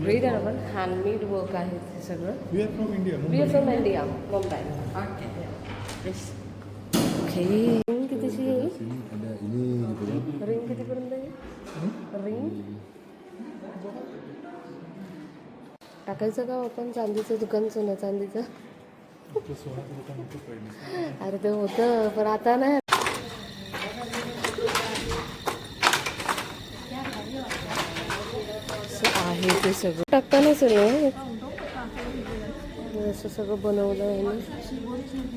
Great आहे ना पण हँडमेड वर्क आहे ते सगळं. We are from India. We are from India, Mumbai. Okay. Ring कितीची येईल? रिंग कितीपर्यंत येईल? रिंग टाकायचं का आपण चांदीचं दुकान, सोनं चांदीचं? अरे ते होतं पण आता नाही. आहे ते सगळं टाकता नसेल ना, असं सगळं बनवलं आहे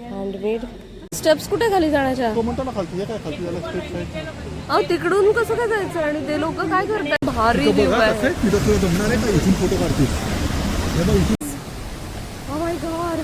हँडमेड. स्टेप्स कुठे खाली जाण्याच्या? तो म्हणतो ना खालती, काय खालती त्याला स्टेप्स आहेत. अहो तिकडून कसं काय जायचं? आणि ते लोक काय करतात? भारी व्ह्यू आहे. तिथं तुला जमणार आहे का? इथून फोटो काढतील. Oh my God.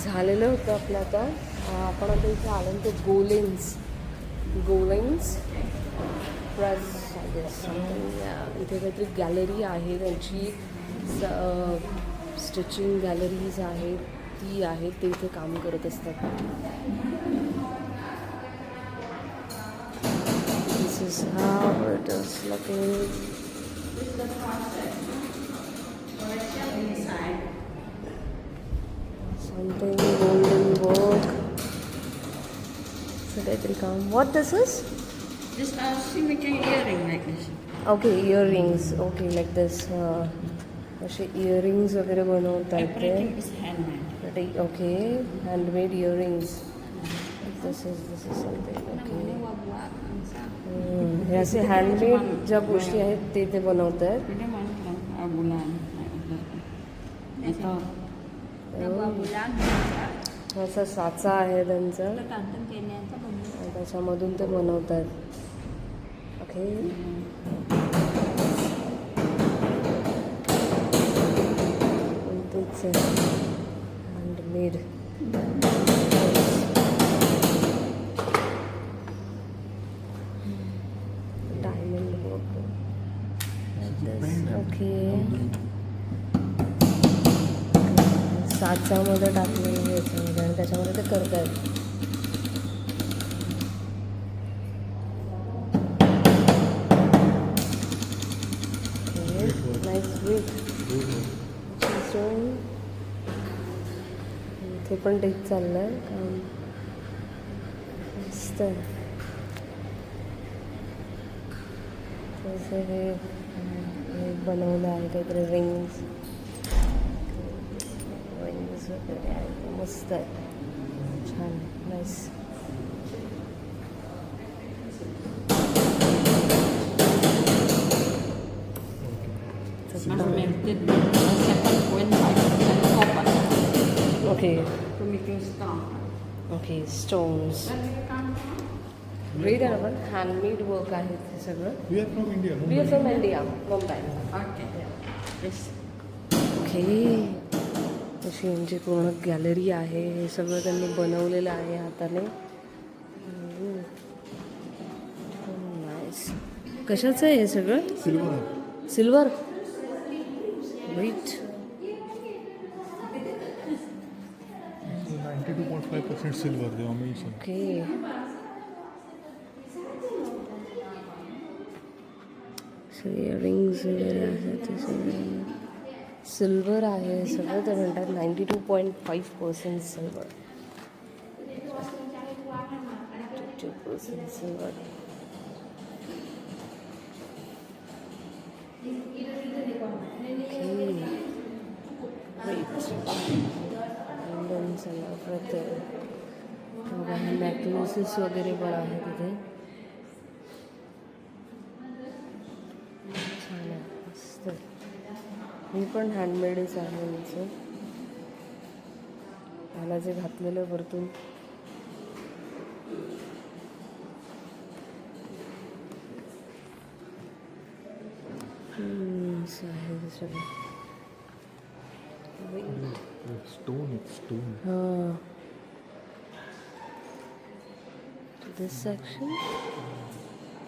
झालेलं होतं आपलं आता. आपण आता इथे आलो ते गोलेन्स प्रेस इथे काहीतरी गॅलरी आहे त्यांची, स्टिचिंग गॅलरीज आहेत ती आहे, ते इथे काम करत असतात. This is how it is looking. Something golden work. So काहीतरी काम. What this is? This symmetry earring like this. Okay, earrings. Okay, like this. असे इयरिंग्स वगैरे बनवतात ते. Everything is handmade. Okay, handmade earrings. This is something. Okay. हे असे handmade ज्या गोष्टी आहेत ते ते बनवतात. Ini mana bulan. Itu. Bulan. असा साचा आहे त्यांचा, Kantung kenyatta banyak. आणि त्याच्यामधून ते बनवतात. ओके. तेच हँडमेड. Diamond work. ओके. साचामध्ये टाकलेलं याच्यामध्ये आणि त्याच्यामध्ये ते करतात. Nice weight. इथे पण तेच चाललं आहे काम. मस्त आहे. तसं हे बनवलं आहे काहीतरी रिंग्स वगैरे आहे. मस्त आहे, छान, nice. Melted 7.5% copper. Okay. To make it strong. Okay. Stones. Great आहे ना पण हँडमेड वर्क आहे ते सगळं. We are from India. We are from India, Mumbai. Okay. This. Okay. अशी यांची पूर्ण गॅलरी आहे. हे सगळं त्यांनी बनवलेलं आहे हाताने. नाईस. कशाचं आहे हे सगळं? Silver. Silver. Weight. 92.5% silver. they are mentioned. Okay. Earrings वगैरे आहेत ते सगळं सिल्वर आहे. सगळं ते म्हणतात 92.5% सिल्वर. 2% सिल्वर. नेकलेसेस वगैरे पण आहे तिथे. छान आहे, मस्त. हे पण हँडमेडच आहे यांचं. त्याला जे घातलेलं वरतून असं आहे ते सगळं. स्टोन. हां दिस सेक्शन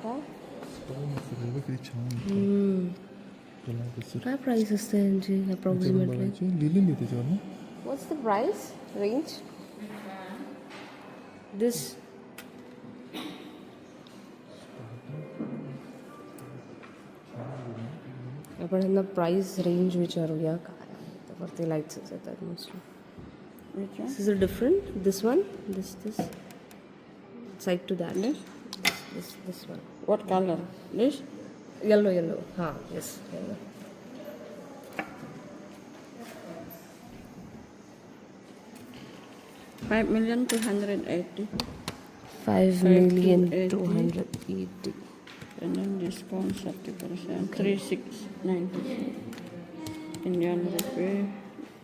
काय सगळं किती छान तुला कसं काय प्राइस असते यांची अप्रॉक्सिमेटली लिहिलेली त्याच्यावर ना what's the price range this आपण यांना प्राइस रेंज विचारूया काय त्यावरती लाईट्सच येतात mostly Which one? This is a different this one this side to that This? This one What color? This? Yellow हां yes yellow 5,280,000. 5,280,000 And then discount 30%. 3,690. Indian rupee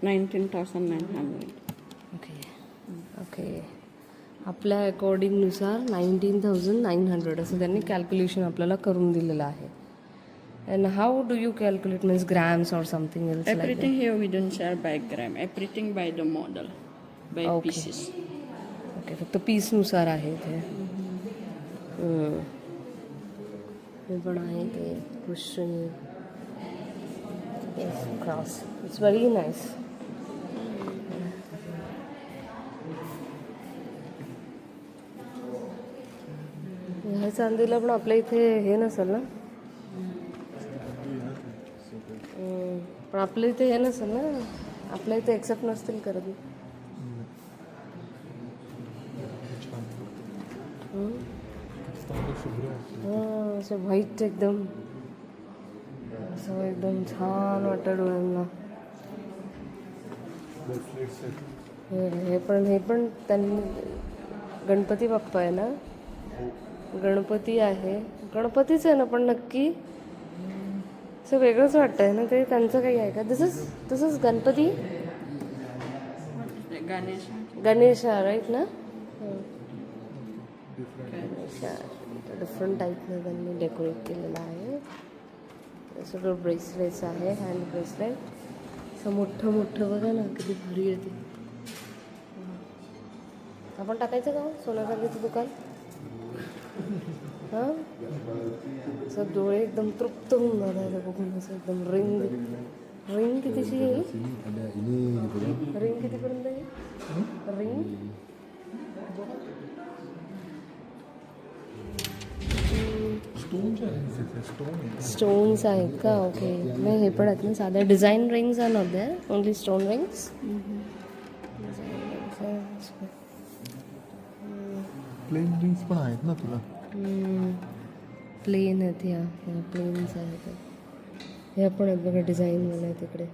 19,900. Okay okay आपल्या अकॉर्डिंगनुसार 19,900 असं त्यांनी calculation आपल्याला करून दिलेलं आहे and how do you calculate means grams or something else like Everything here we don't sell by gram. Everything by the model. By Okay. pieces. Okay फक्त पीसनुसार आहे ते हे पण आहे ते Christian cross it's very nice ह्या चांदीला पण आपल्या इथे हे नसेल ना पण आपल्या इथे हे नसेल ना आपल्या इथे एक्सेप्ट नसतील करत हां असं व्हाईट एकदम असं एकदम छान वाटतं डोळ्यांना हे पण त्यांनी गणपती बाप्पा आहे ना गणपती आहे गणपतीच आहे ना पण नक्की असं वेगळंच वाटतंय ना ते त्यांचं काही आहे का this is Ganpati Ganesh. Ganesha right ना डिफरंट टाईपने त्यांनी डेकोरेट केलेलं आहे सगळं ब्रेसलेट्स आहे हँड ब्रेसलेट असं मोठं बघा ना किती भारी येते आपण टाकायचं का सोनं चांदीचं दुकान हां असं डोळे एकदम तृप्त होऊन जातात बघून असं एकदम रिंग कितीची येईल रिंग कितीपर्यंत येईल रिंग स्टोन्स आहेत का ओके नाही हे पण आहेत ना साध्या design rings are not there only stone rings plain rings पण आहेत ना तुला प्लेन आहेत ह्या प्लेन्स आहेत ह्या पण आहेत बघा डिझाईनवाल्या आहेत तिकडे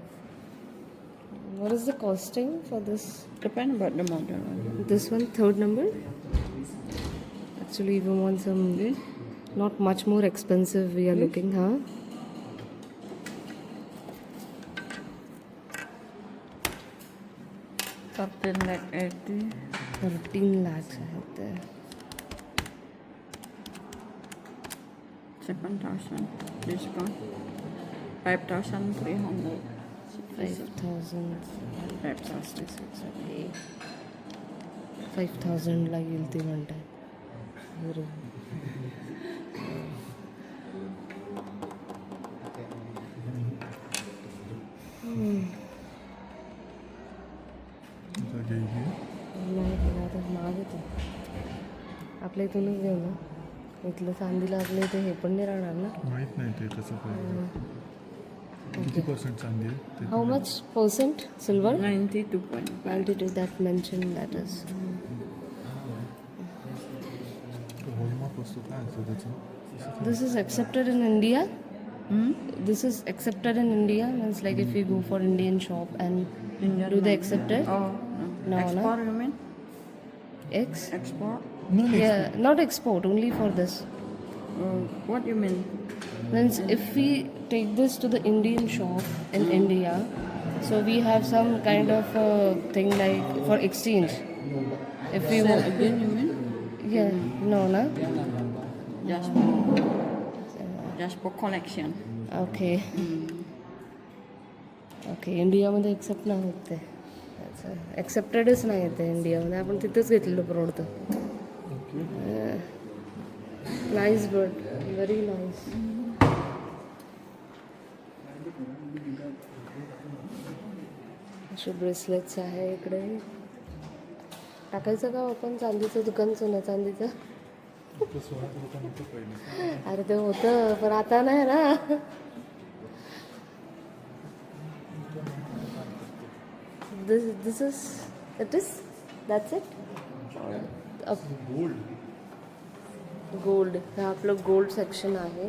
what is the costing for this Depend about the model. this one third number actually we want some not much more expensive we are looking huh 13,80,000. 13 lakhs आहेत ते 7,000 discount. 5,300. 5,000 ला येईल ते म्हणतात नाही केला तर महाग येते आपल्या इथूनच घेऊ ना इथलं चांदीला आपल्या इथे हे पण नाही राहणार ना माहित नाही ते कसं काय किती पर्सेंट चांदी आहे ते how much percent silver 92.5. 92 that mentioned that is hallmark वस्तू काय असतं त्याचं this is accepted in India this is accepted in India means like if we go for Indian shop and Indian do they money. accept it Oh, No, no. export, you mean? export Export? yeah not export only for this What you mean? means if we take this to the Indian shop in India so we have some kind of thing like for exchange if we Sell want again, you mean? yeah no na Just for collection. okay okay इंडियामध्ये accept नाही होत ते एक्सेप्टेडच नाही येते इंडियामध्ये आपण तिथेच घेतलेलं परवडतं नाईस बट व्हेरी नाईस. असे ब्रेसलेट्स आहे इकडे. टाकायचं का आपण चांदीचं दुकान, सोनं चांदीचं? आपलं सोन्याचं दुकान होतं पहिले. अरे ते होतं पण आता नाही ना. This is it is that's it. Gold. Gold हे आपलं गोल्ड सेक्शन आहे.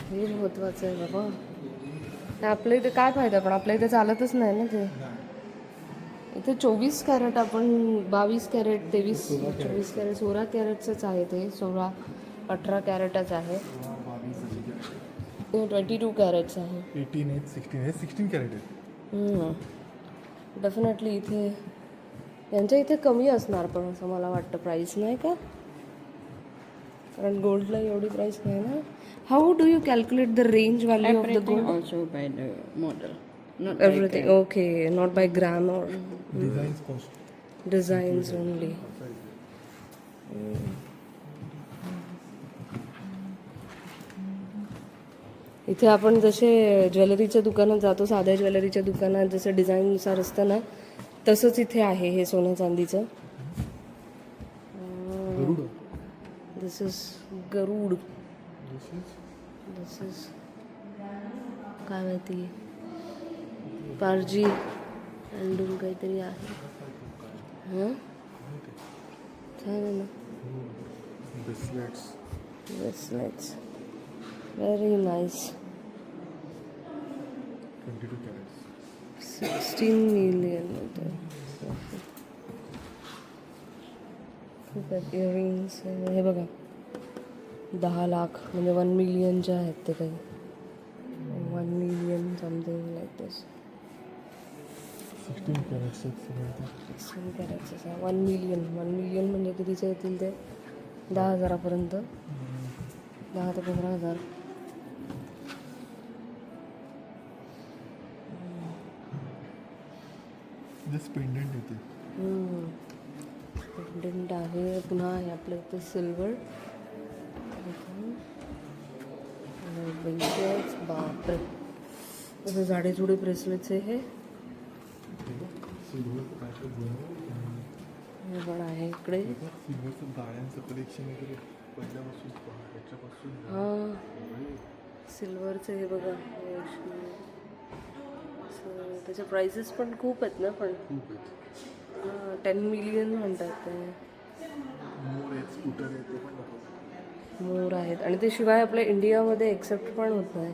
हे महत्वाचं आहे बाबा. ते आपल्या इथे काय फायदा, पण आपल्या इथे चालतच नाही ना ते. इथे 24 कॅरेट, आपण 22 कॅरेट, 23, 24 कॅरेट, 16 कॅरेटचंच आहे ते. 16, 18 कॅरेटच आहे. 22 कॅरेट्स आहे. 18 आहेत, 16 आहे, 16 कॅरेट आहेत. डेफिनेटली इथे यांच्या इथे कमी असणार, पण असं मला वाटतं प्राईस, नाही का? कारण गोल्डला एवढी प्राईस नाही ना. How do you calculate the range value of the Everything gold? also by the model, not by Everything, gram. okay, not by gram or designs cost. designs only. इथे आपण जसे ज्वेलरीच्या दुकानात जातो, साध्या ज्वेलरीच्या दुकानात जसं डिझाईननुसार असतं ना, तसंच इथे आहे हे सोनं चांदीचं. Garuda. This is Garuda. This is this is काय माहिती, पारजी अँडून काहीतरी आहे. हां, छान आहे ना. Bracelets. Bracelets very nice. 22 carrots. 16 million होतं. खूप आहेत. इयरिंग्स हे बघा, 10 लाख म्हणजे 1 मिलियनचे आहेत ते काही. 1 मिलियन समथिंग लाईक दिस. 16 कॅरेट्स आहेत सगळं. 16 कॅरेट्स. 1 मिलियन म्हणजे कितीचे येतील ते? 10,000पर्यंत. 10 ते 15,000. जस्ट पेंडंट येते. पेंडंट आहे. पुन्हा आहे आपल्या इथे सिल्वर. बापरे, असं जाडेजुडे ब्रेसलेट्स आहे हे. हे पण आहे इकडे. सिल्वरचं गाड्यांचं कलेक्शन वगैरे पहिल्यापासून त्याच्यापासून. हां, सिल्वरचं हे बघा. त्याचे प्राइसेस पण खूप आहेत ना. पण खूप आहेत. 10 मिलियन म्हणतात ते. मोर आहेत, स्कूटर आहेत, ते पण दाखवतात. मोर आहेत. आणि ते शिवाय आपल्या इंडियामध्ये एक्सेप्ट पण होत नाही.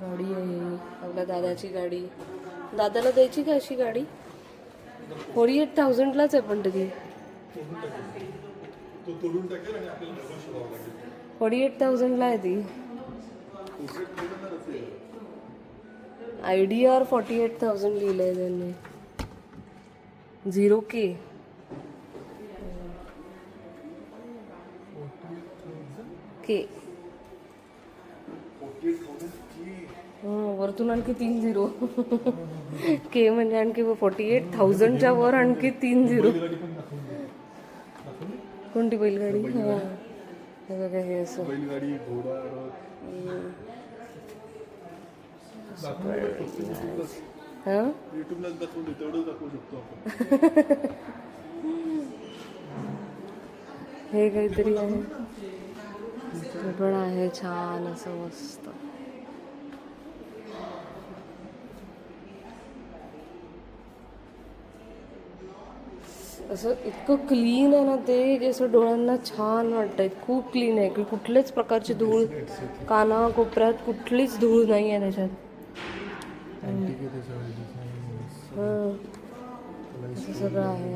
गाडी आहे आपल्या दादाची गाडी. दादाला द्यायची का अशी गाडी? 48,000लाच आहे पण ती. तो तोडून टाकेल आणि आपल्याला डबल शोधावं लागेल. 48,000ला आहे ती. IDR 48,000 लिहिलं आहे त्यांनी. 0K. के. वरतून आणखी 3 झिरो. के म्हणजे आणखी 48,000च्या वर आणखी 3 झिरो. कोणती बैलगाडी? हां, हे बघा हे असं. बैलगाडी, घोडा, हां, युट्यूबला दाखवतो तेवढंच दाखवू शकतो आपण. हे काहीतरी आहे. ते पण आहे छान असं मस्त. असं इतकं क्लीन आहे ना ते, जे असं डोळ्यांना छान वाटतंय. खूप क्लीन आहे की कुठल्याच प्रकारची धूळ, काना कोपऱ्यात कुठलीच धूळ नाही आहे त्याच्यात. हां, असं सगळं आहे.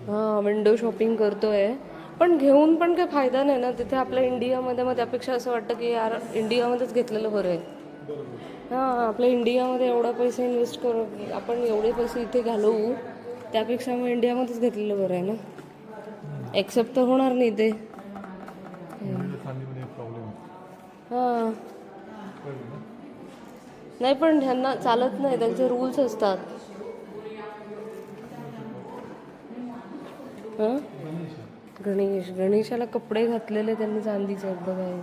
हां, विंडो शॉपिंग करतोय, पण घेऊन पण काही फायदा नाही ना तिथे आपल्या इंडियामध्ये. मग त्यापेक्षा असं वाटतं की यार इंडियामध्येच घेतलेलं बरं आहे. हां, आपल्या इंडियामध्ये एवढा पैसे इन्व्हेस्ट करू, आपण एवढे पैसे इथे घालवू, त्यापेक्षा मग इंडियामध्येच घेतलेलं बरं आहे ना. एक्सेप्ट तर होणार नाही ते. हां, नाही पण ह्यांना चालत नाही, त्यांचे रूल्स असतात. हं? गणेशाला कपडे घातलेले त्यांनी चांदीचे आहेत बघा हे.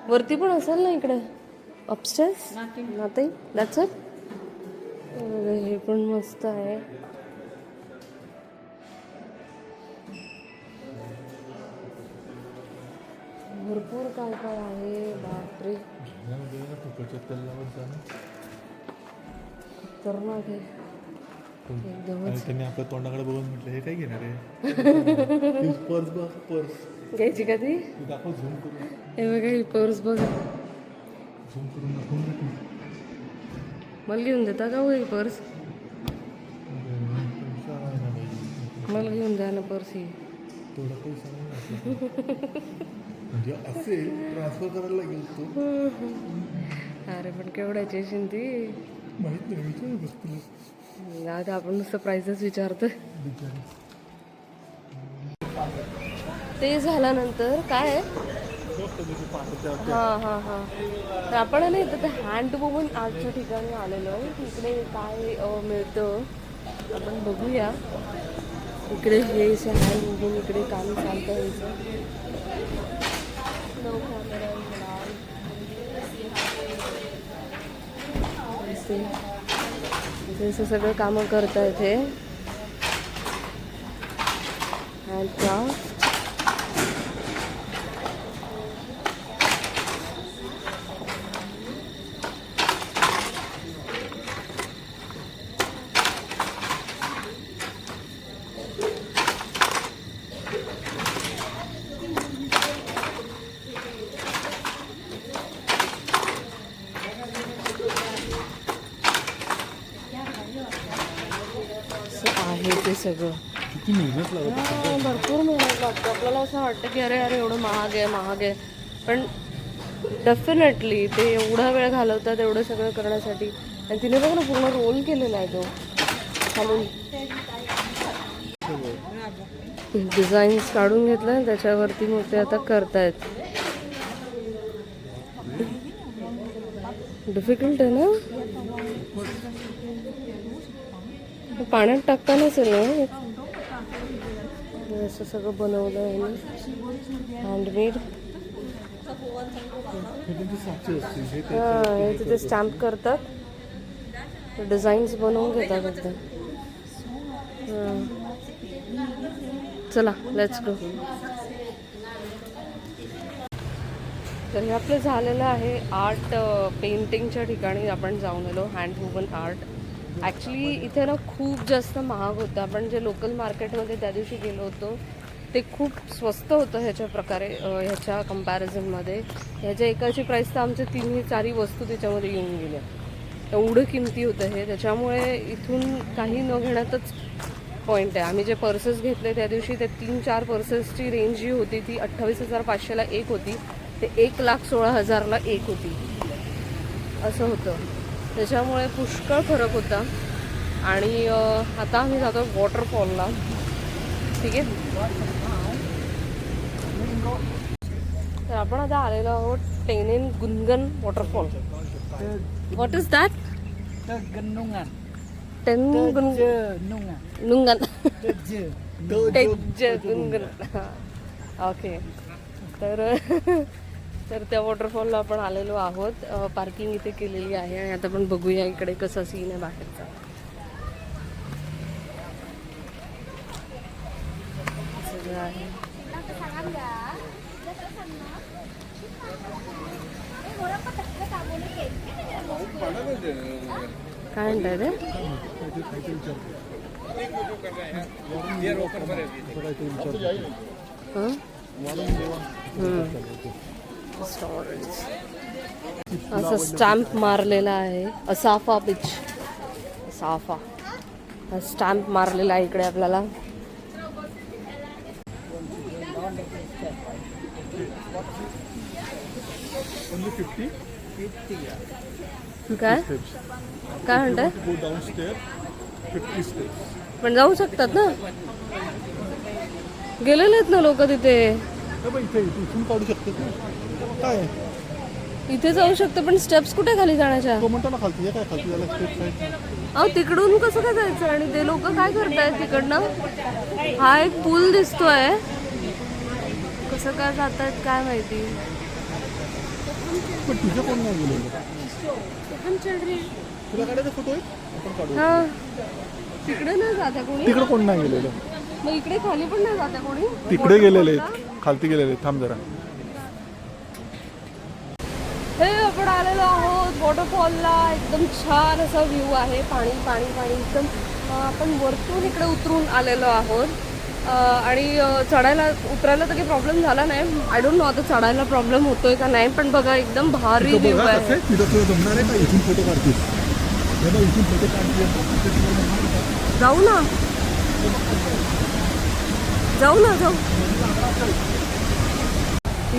वरती पण असेल ना इकडे अपस्टेअर्स? Nothing, that's it. हे पण मस्त आहे. भरपूर काय काय आहे, बापरे. खतरनाक आहे एकदमच. त्यांनी आपल्या तोंडाकडे बघून म्हटलं हे काय घेणार आहे. पर्स बघ, पर्स घ्यायची का ती? दाखव, झूम करून. हे बघा ही पर्स बघा. झूम करून दाखवून देतो. मला घेऊन देता का हो ही पर्स? मला घेऊन द्या ना पर्स ही. थोडा पैसा नाही म्हणजे असेल ट्रान्सफर करायला लागेल तो. अरे पण केवढ्याची ती माहित नाही, विचार बस तुला. आता आपण नुसतं प्राइसच विचारतोय. ते झाल्यानंतर काय आहे? हां हां हां. तर आपण ना इथं हँड वुमन आर्टच्या ठिकाणी आलेलो आहे. इकडे काय मिळतं आपण बघूया. इकडे हे हँड वुमन इकडे काम चालतं यायचं. इथे सगळं कामं करता इथे. Hand craft. आहे ते सगळं. किती मेहनत लागत. भरपूर मेहनत लागते. आपल्याला असं वाटतं की अरे अरे एवढं महाग आहे महाग आहे, पण डेफिनेटली ते एवढा वेळ घालवतात एवढं सगळं करण्यासाठी. आणि तिने बघ ना पूर्ण रोल केलेला आहे तो खालून. डिझाईन्स काढून घेतलं त्याच्यावरती मग ते आता करतायत. डिफिकल्ट आहे ना. पाण्यात टाकता नसेल ना. असं सगळं बनवलं आहे हँडमेड. हां, हे तिथे स्टॅम्प करतात, डिझाईन्स बनवून घेतात एकदम. हां, चला लेट्स गो. तर हे आपलं झालेलं आहे आर्ट पेंटिंगच्या ठिकाणी आपण जाऊन आलो. Hand woman art. ॲक्च्युली इथे ना खूप जास्त महाग होतं. आपण जे लोकल मार्केटमध्ये त्या दिवशी गेलो होतो ते खूप स्वस्त होतं ह्याच्या प्रकारे, ह्याच्या कम्पॅरिझनमध्ये. ह्याच्या एकाची प्राईस तर आमच्या 3-4 वस्तू त्याच्यामध्ये येऊन गेल्या. एवढं किमती होतं हे. त्याच्यामुळे इथून काही न घेण्यातच पॉईंट आहे. आम्ही जे पर्सेस घेतले त्या दिवशी ते 3-4 पर्सेसची रेंज जी होती ती 28,500ला एक होती, ते 1,16,000ला एक होती. असं होतं. त्याच्यामुळे पुष्कळ फरक होता. आणि आता आम्ही जातो वॉटरफॉलला. ठीक आहे. तर आपण आता आलेलो आहोत Tegenungan waterfall. What is that? Genungan. नुंगन. गुनगन. ओके. तर त्या वॉटरफॉलला आपण आलेलो आहोत. पार्किंग इथे केलेली आहे आणि आता आपण बघूया इकडे कसा सीन आहे बाहेरचा. सगळं आहे. काय म्हणताय ते? असं स्टॅम्प मारलेला आहे. असाफा बीच. असाफा हा स्टॅम्प मारलेला आहे इकडे आपल्याला. काय काय म्हणताय? पण जाऊ शकतात ना. गेलेले आहेत ना लोक तिथे. इथून काढू शकतात ना. काय इथे जाऊ शकतो पण स्टेप्स कुठे खाली जाण्याच्या? तो म्हणतो ना खालती आहे काय खालती झालं स्टेप साईड. अहो तिकडून कसं काय जायचं आणि ते लोक काय करतायत तिकडनं? हा एक पूल दिसतोय, कसं काय जातायत काय माहिती. पण तुझं कोण नाही गेलेलं? तुला काढायचा फोटो आहे आपण काढू. हा तिकडे नाही जात्या कोणी, तिकडे कोण नाही गेलेलं. मग इकडे खाली पण नाही जात्या कोणी. तिकडे गेलेले आहेत, खालती गेलेले आहेत. थांब जरा. हे आपण आलेलो आहोत वॉटरफॉलला. एकदम छान असा व्ह्यू आहे, पाणी पाणी पाणी एकदम. आपण वरतून इकडे उतरून आलेलो आहोत आणि चढायला उतरायला तर काही प्रॉब्लेम झाला नाही. आय डोंट नो आता चढायला प्रॉब्लेम होतोय का नाही, पण बघा एकदम भारी व्ह्यू आहे. तिथं तुला जमणार आहे का? इथून फोटो काढतील. इथून फोटो काढतील. जाऊ ना जाऊ ना जाऊ.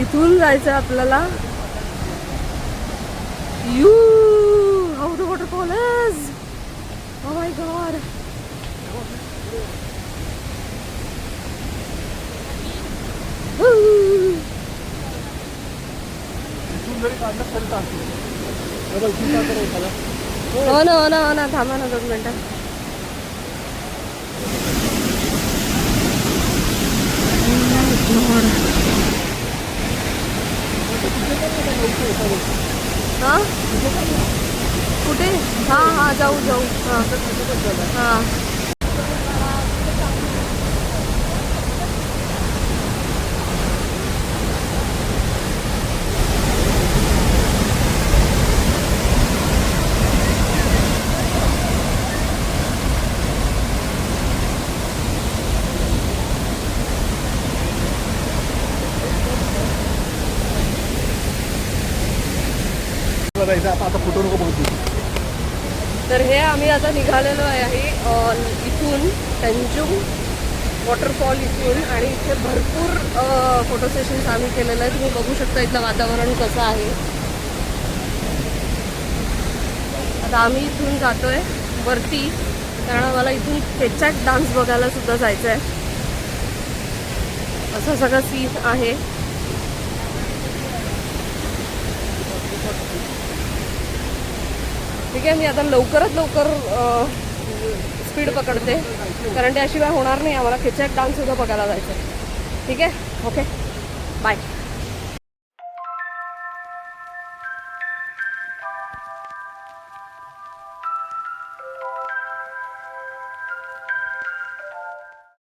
इथून जायचं आपल्याला. You how the waterfall is. Oh my God. हो ना हो ना हो ना. थांबा ना 2 मिनिटं. हा कुठे? हा हा जाऊ जाऊ. हा हा आता फोटो नको बघू. तर हे आम्ही आता निघालेलो आहे इथून तंजुंग वॉटरफॉल इथून. आणि इथे भरपूर फोटो सेशन्स आम्ही केलेलं आहे. तुम्ही बघू शकता इथलं वातावरण कसं आहे. आता आम्ही इथून जातोय वरती, कारण आम्हाला इथून केचॅक डान्स बघायला सुद्धा जायचं आहे. असं सगळं सीन आहे. ठीक आहे, मी आता लवकरात लवकर स्पीड पकडते, कारण त्याशिवाय होणार नाही. आम्हाला केचॅक डान्स सुद्धा बघायला जायचं. ठीक आहे, ओके, बाय.